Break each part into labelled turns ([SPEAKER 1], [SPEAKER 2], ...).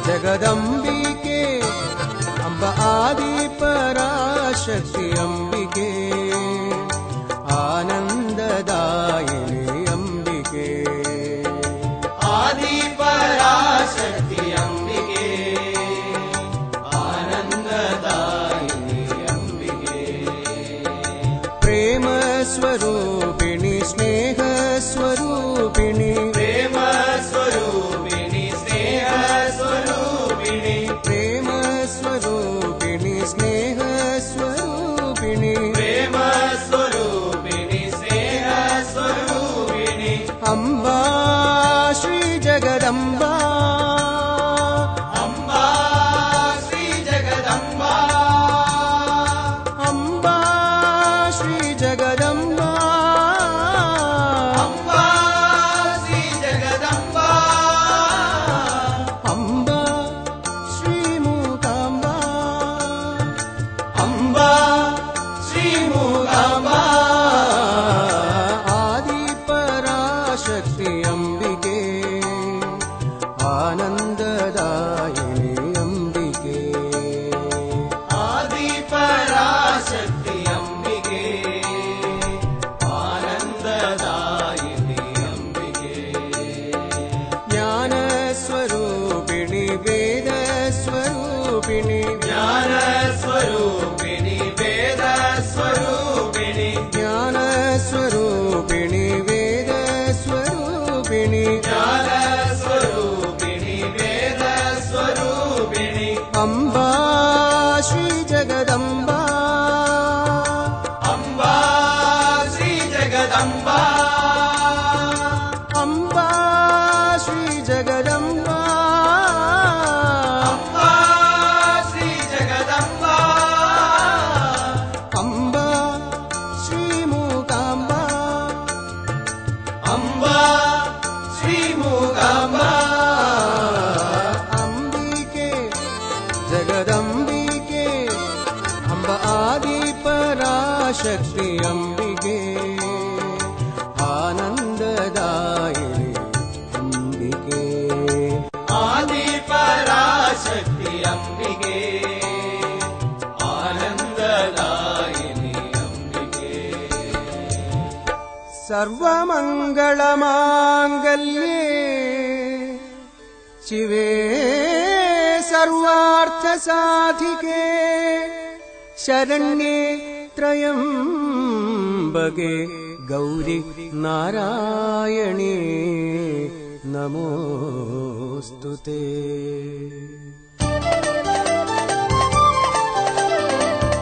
[SPEAKER 1] ಜಗದಂಬಿಕೆ ಅಂಬ ಆದಿಪರಾಶಕ್ತಿ ಅಂಬಿಕೆ ಆನಂದದಾಯಿನಿ ಅಂಬಿಕೆ
[SPEAKER 2] ಆದಿಪರಾಶಕ್ತಿ ಅಂಬಿಕೆ ಆನಂದದಾಯಿನಿ ಅಂಬಿಕೆ
[SPEAKER 1] ಪ್ರೇಮ ಸ್ವರೂಪಿಣಿ ಸ್ನೇಹ ಸ್ವರೂಪಿಣಿ
[SPEAKER 2] ಪ್ರೇಮ ಸ್ವರೂಪಿಣಿ ಸ್ನೇಹ ಸ್ವರೂಪಿಣಿ
[SPEAKER 1] ಪ್ರೇಮ ಸ್ವರೂಪಿಣಿ ಸ್ನೇಹ ಸ್ವರೂಪಿಣಿ
[SPEAKER 2] ಪ್ರೇಮ ಸ್ವರೂಪಿಣಿ ಸ್ನೇಹ ಸ್ವರೂಪಿಣಿ
[SPEAKER 1] ಅಂಬಾ ಶ್ರೀ ಜಗದಂಬಾ
[SPEAKER 2] ಅಂಬಾ ಶ್ರೀ ಜಗದಂಬಾ
[SPEAKER 1] ಅಂಬಾ ಶ್ರೀ ಜಗದಂಬಾ
[SPEAKER 2] ಅಂಬಾ ಶ್ರೀ ಜಗದಂಬಾ
[SPEAKER 1] ಅಂಬಾ ಶ್ರೀ ಮೂಕಾಂಬಾ
[SPEAKER 2] ಅಂಬಾ ಶ್ರೀ ಮೂಕಾಂಬಾ
[SPEAKER 1] ಆದಿಪರಾಶಕ್ತಿ ಅಂಬಿಕೆ ಆನಂದದಾಯಿನಿ ಅಂಬಿಕೆ
[SPEAKER 2] ಆದಿಪರಾಶಕ್ತಿ ಅಂಬಿಕೆ ಆನಂದದಾಯಿನಿ ಅಂಬಿಕೆ
[SPEAKER 1] ಜ್ಞಾನ ಸ್ವರೂಪಿಣಿ ವೇದ ಸ್ವರೂಪಿಣಿ
[SPEAKER 2] ಜ್ಞಾನ ಸ್ವರೂಪಿಣಿ ವೇದ ಸ್ವರೂಪಿಣಿ
[SPEAKER 1] ಜ್ಞಾನ ಸ್ವರೂಪಿಣಿ ವೇದ ಸ್ವರೂಪಿಣಿ
[SPEAKER 2] ಜ್ಞಾನ ಸ್ವರೂಪಿಣಿ ವೇದ ಸ್ವರೂಪಿಣಿ
[SPEAKER 1] ಅಂಬಾ ಶ್ರೀ ಜಗದಂಬಾ
[SPEAKER 2] ಅಂಬಾ ಶ್ರೀ ಜಗದಂಬಾ
[SPEAKER 1] ಅಂಬಾ ಶ್ರೀ ಜಗದಂಬಾ
[SPEAKER 2] ಅಂಬಾ ಶ್ರೀ ಜಗದಂಬಾ
[SPEAKER 1] ಅಂಬಾ ಶ್ರೀ ಮೂಕಾಂಬಾ
[SPEAKER 2] ಅಂಬಾ ಶ್ರೀ ಮೂಕಾಂಬಾ
[SPEAKER 1] ಅಂಬಿಕೆ ಜಗದಂಬಿಕೆ ಅಂಬ ಆದಿಪರಾಶಕ್ತಿ ಅಂಬಿಕೆ ಆನಂದದಾಯಿನಿ ಅಂಬಿಕೆ
[SPEAKER 2] ಆದಿಪರಾಶಕ್ತಿ ಅಂಬಿಕೆ ಆನಂದದಾಯಿನಿ ಅಂಬಿಕೆ
[SPEAKER 1] ಸರ್ವಮಂಗಳಮಾಂಗಲ್ಯೆ ಶಿವೆ ಸರ್ವಾರ್ಥಸಾಧಿಕೆ ಶರಣ್ಯೆ ತ್ರಯಂಬಕೆ ಗೌರಿ ನಾರಾಯಣಿ ನಮೋಸ್ತುತೆ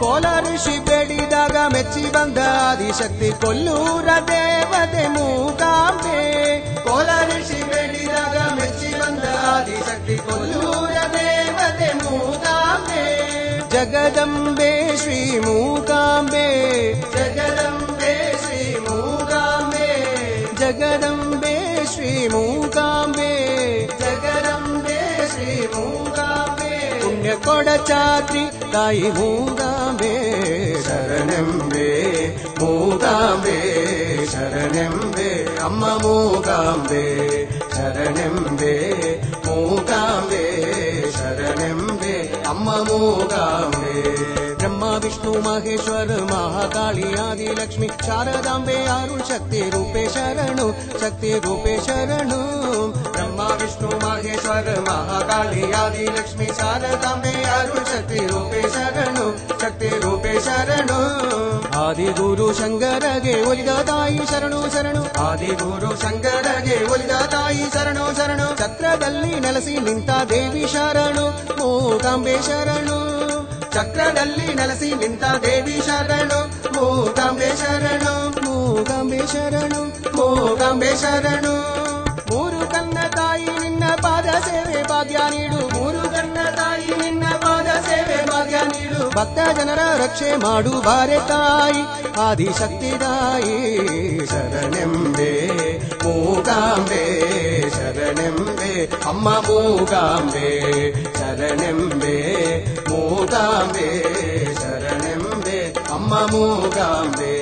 [SPEAKER 1] ಕೋಲ ಋಷಿ ಬೇಡಿದಾಗ ಮೆಚ್ಚಿ ಬಂದ ಆದಿಶಕ್ತಿ ಕೊಲ್ಲೂರ ದೇವತೆ ಮೂಕಾಂಬೆ ಕೋಲ ಋಷಿ ಬೇಡಿದಾಗ ಮೆಚ್ಚಿ ಬಂದ ಆದಿಶಕ್ತಿ ಕೊಲ್ಲೂರ ದೇವತೆ ಮೂಕಾಂಬೆ ಜಗದಂಬೆ ಶ್ರೀ ಮೂಕಾಂಬೆ ಜಗದಂಬೆ ಶ್ರೀ ಮೂಕಾಂಬೆ ಜಗದಂಬೆ ಶ್ರೀ ಮೂಕಾಂಬೆ ಜಗದಂಬೆ ಶ್ರೀ ಮೂಕಾಂಬೆ ಪುಣ್ಯ ಕೊಡಚಾತ್ರಿ ತಾಯಿ ಮೂಕಾಂಬೆ ಶರಣೆಂಬೆ ಮೂಕಾಂಬೆ ಶರಣೆಂಬೆ ಅಮ್ಮ ಮೂಕಾಂಬೆ ಶರಣೆಂಬೆ ಮೂಕಾಂಬೆ ಶರಣೆಂಬೆ ಅಮ್ಮ ಮೂಕಾಂಬೆ ಬ್ರಹ್ಮ ವಿಷ್ಣು ಮಹೇಶ್ವರ ಮಹಾಕಾಳಿ ಆದಿ ಲಕ್ಷ್ಮಿ ಶಾರದಾಂಬೆ ಅರುಳ್ ಶಕ್ತಿ ರೂಪೆ ಶರಣು ಶಕ್ತಿ ರೂಪೆ ಶರಣು ಬ್ರಹ್ಮ ವಿಷ್ಣು ಮಹೇಶ್ವರ ಮಹಾಕಾಳಿ ಆದಿ ಲಕ್ಷ್ಮಿ ಶಾರದಾಂಬೆ ಅರುಳ್ ಶಕ್ತಿ ರೂಪೆ ಶರಣು ಶಕ್ತಿ ರೂಪೆ ಶರಣು ಆದಿಗುರು ಶಂಕರಗೆ ಒಲಿದ ತಾಯಿ ಶರಣು ಶರಣು ಆದಿಗುರು ಶಂಕರಗೆ ಒಲಿದ ತಾಯಿ ಶರಣು ಶರಣು ಛತ್ರದಲ್ಲಿ ನೆಲೆಸಿ ನಿಂತ ದೇವಿ ಶರಣು ಮೂಕಾಂಬೆ ಶರಣು ಚಕ್ರದಲ್ಲಿ ನೆಲೆಸಿ ನಿಂತ ದೇವಿ ಶರಣು ಮೂಕಾಂಬೆ ಶರಣು ಮೂಕಾಂಬೆ ಶರಣು ಮೂಕಾಂಬೆ ಶರಣು ಮೂರು ಕನ್ನ ತಾಯಿ ನಿನ್ನ ಪಾದ ಸೇವೆ ಭಾಗ್ಯ ನೀಡು ಮೂರು ಕನ್ನ ತಾಯಿ ನಿನ್ನ ಪಾದ ಸೇವೆ ಭಾಗ್ಯ ನೀಡು ಭಕ್ತ ಜನರ ರಕ್ಷೆ ಮಾಡು ಬಾರೆ ತಾಯಿ ಆದಿಶಕ್ತಿ ತಾಯಿ ಶರಣೆಂಬೆ ಮೂಕಾಂಬೆ ಶರಣೆಂಬೆ ಅಮ್ಮ ಮೂಕಾಂಬೆ ಶರಣೆಂಬೆ ಮೂಕಾಂಬೆ ಶರಣೆಂಬೆ ಅಮ್ಮ ಮೂಕಾಂಬೆ